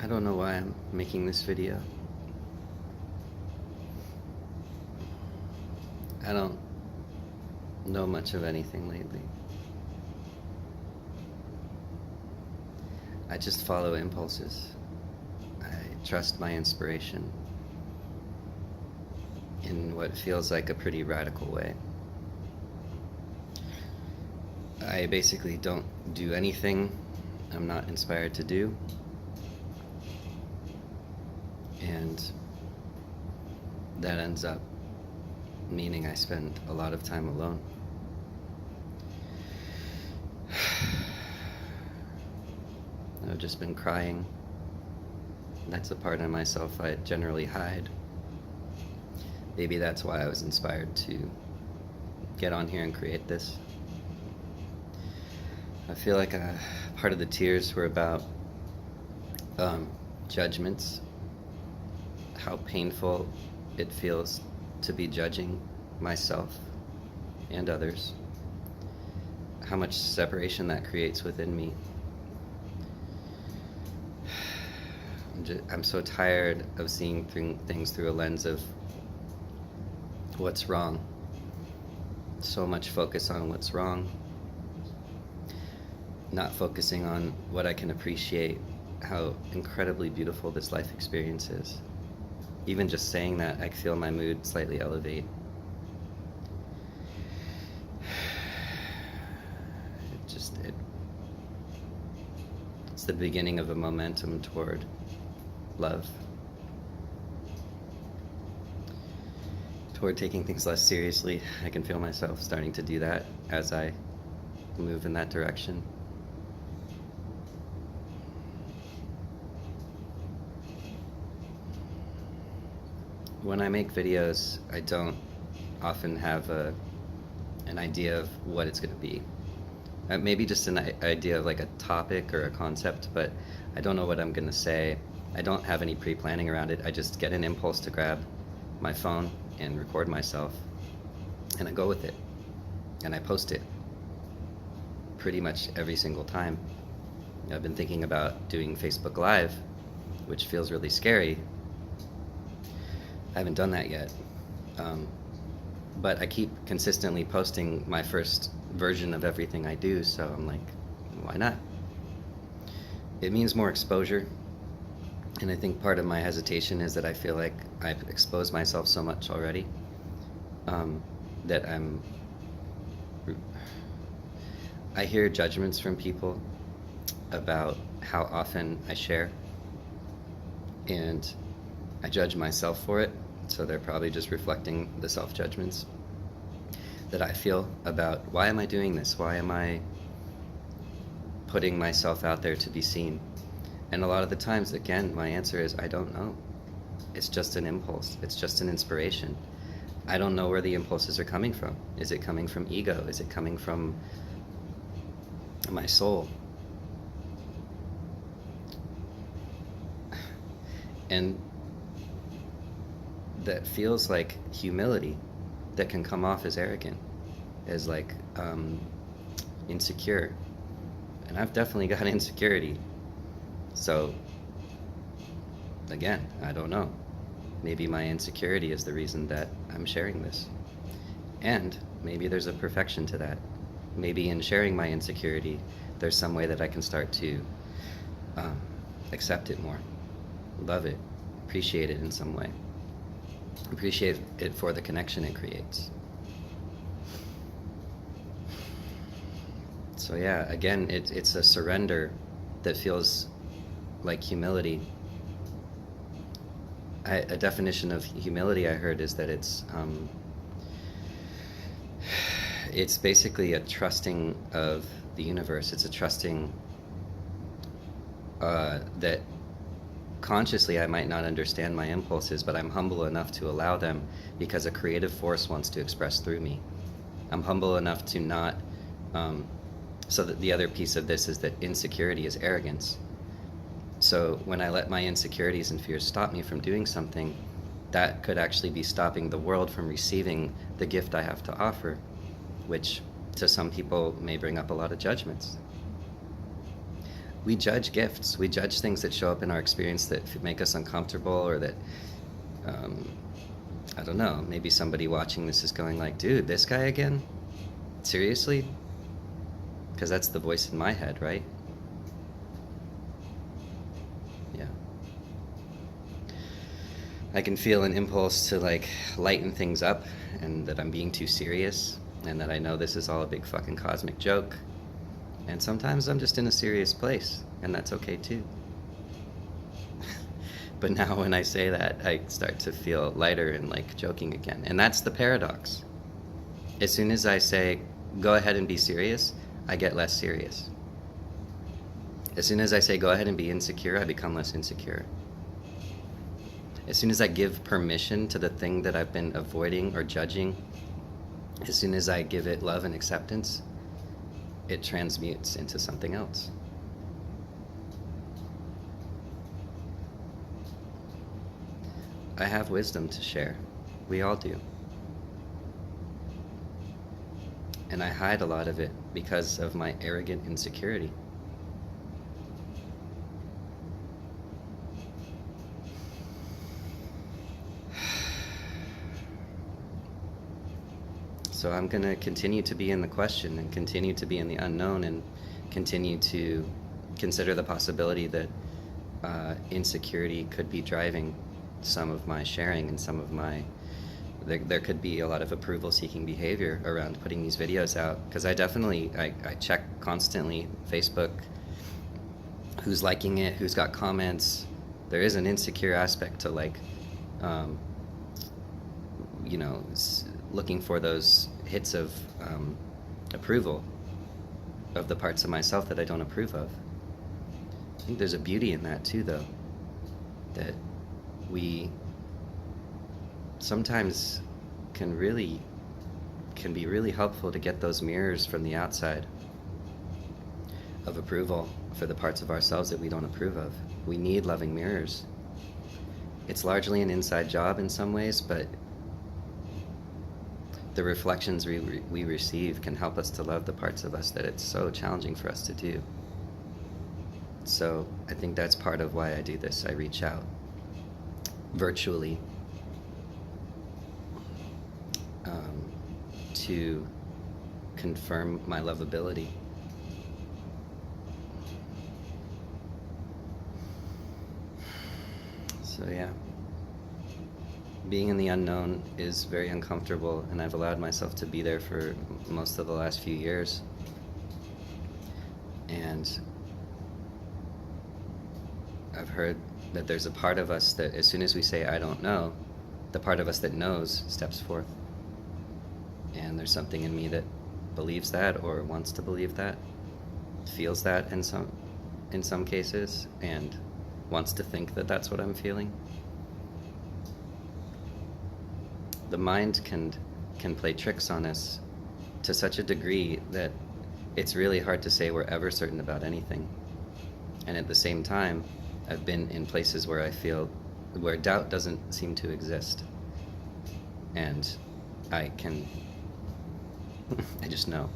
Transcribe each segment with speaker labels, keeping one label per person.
Speaker 1: I don't know why I'm making this video. I don't know much of anything lately. I just follow impulses. I trust my inspiration in what feels like a pretty radical way. I basically don't do anything I'm not inspired to do. And that ends up meaning I spend a lot of time alone. I've just been crying. That's a part of myself I generally hide. Maybe that's why I was inspired to get on here and create this. I feel like a part of the tears were about judgments, how painful it feels to be judging myself and others, how much separation that creates within me. I'm so tired of seeing things through a lens of what's wrong. So much focus on what's wrong, not focusing on what I can appreciate, how incredibly beautiful this life experience is. Even just saying that, I feel my mood slightly elevate. It's the beginning of a momentum toward love, toward taking things less seriously. I can feel myself starting to do that as I move in that direction. When I make videos, I don't often have an idea of what it's going to be. Maybe just an idea of like a topic or a concept, but I don't know what I'm going to say. I don't have any pre-planning around it. I just get an impulse to grab my phone and record myself, and I go with it, and I post it pretty much every single time. I've been thinking about doing Facebook Live, which feels really scary. I haven't done that yet, but I keep consistently posting my first version of everything I do, so I'm like, why not? It means more exposure, and I think part of my hesitation is that I feel like I've exposed myself so much already, that I hear judgments from people about how often I share, and I judge myself for it. So they're probably just reflecting the self-judgments that I feel about why am I doing this? Why am I putting myself out there to be seen? And a lot of the times, again, my answer is I don't know. It's just an impulse. It's just an inspiration. I don't know where the impulses are coming from. Is it coming from ego? Is it coming from my soul? And that feels like humility that can come off as arrogant, as like insecure. And I've definitely got insecurity. So again, I don't know. Maybe my insecurity is the reason that I'm sharing this. And maybe there's a perfection to that. Maybe in sharing my insecurity, there's some way that I can start to accept it more, love it, appreciate it in some way. Appreciate it for the connection it creates. So yeah, again, it's a surrender that feels like humility. A definition of humility I heard is that it's basically a trusting of the universe. It's a trusting that consciously I might not understand my impulses, but I'm humble enough to allow them because a creative force wants to express through me. I'm humble enough to not, so that the other piece of this is that insecurity is arrogance. So when I let my insecurities and fears stop me from doing something, that could actually be stopping the world from receiving the gift I have to offer, which to some people may bring up a lot of judgments. we judge gifts. We judge things that show up in our experience that make us uncomfortable, or that, I don't know, maybe somebody watching this is going like, dude, this guy again? Seriously? Because that's the voice in my head, right? Yeah. I can feel an impulse to like lighten things up, and that I'm being too serious, and that I know this is all a big fucking cosmic joke. And sometimes I'm just in a serious place, and that's okay too. But now when I say that, I start to feel lighter and like joking again. And that's the paradox. As soon as I say, go ahead and be serious, I get less serious. As soon as I say, go ahead and be insecure, I become less insecure. As soon as I give permission to the thing that I've been avoiding or judging, as soon as I give it love and acceptance, it transmutes into something else. I have wisdom to share. We all do. And I hide a lot of it because of my arrogant insecurity. So I'm going to continue to be in the question, and continue to be in the unknown, and continue to consider the possibility that insecurity could be driving some of my sharing, and some of my, there could be a lot of approval-seeking behavior around putting these videos out, because I definitely, I check constantly Facebook, who's liking it, who's got comments. There is an insecure aspect to like, you know, looking for those hits of approval of the parts of myself that I don't approve of. I think there's a beauty in that too, though, that we sometimes can be really helpful to get those mirrors from the outside of approval for the parts of ourselves that we don't approve of. We need loving mirrors. It's largely an inside job in some ways, but the reflections we receive can help us to love the parts of us that it's so challenging for us to do. So I think that's part of why I do this. I reach out virtually to confirm my lovability. So yeah, being in the unknown is very uncomfortable, and I've allowed myself to be there for most of the last few years. And I've heard that there's a part of us that as soon as we say, I don't know, the part of us that knows steps forth. And there's something in me that believes that, or wants to believe that, feels that in some cases, and wants to think that that's what I'm feeling. The mind can play tricks on us to such a degree that it's really hard to say we're ever certain about anything. And at the same time, I've been in places where I feel where doubt doesn't seem to exist. And I just know.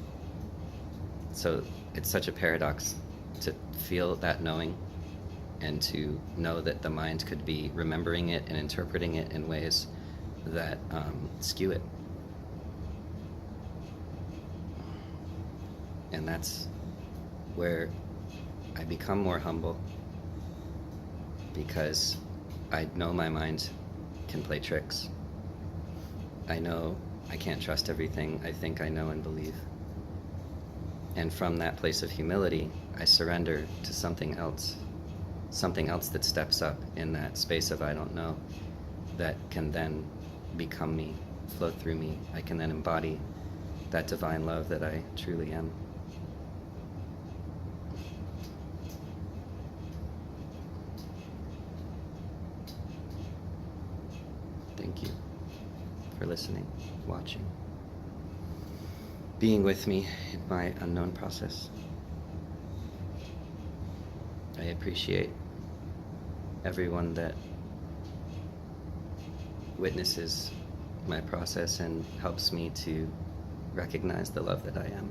Speaker 1: So it's such a paradox to feel that knowing, and to know that the mind could be remembering it and interpreting it in ways that skew it. And that's where I become more humble, because I know my mind can play tricks. I know I can't trust everything I think I know and believe. And from that place of humility, I surrender to something else that steps up in that space of I don't know, that can then become me, flow through me. I can then embody that divine love that I truly am. Thank you for listening, watching, being with me in my unknown process. I appreciate everyone that witnesses my process and helps me to recognize the love that I am.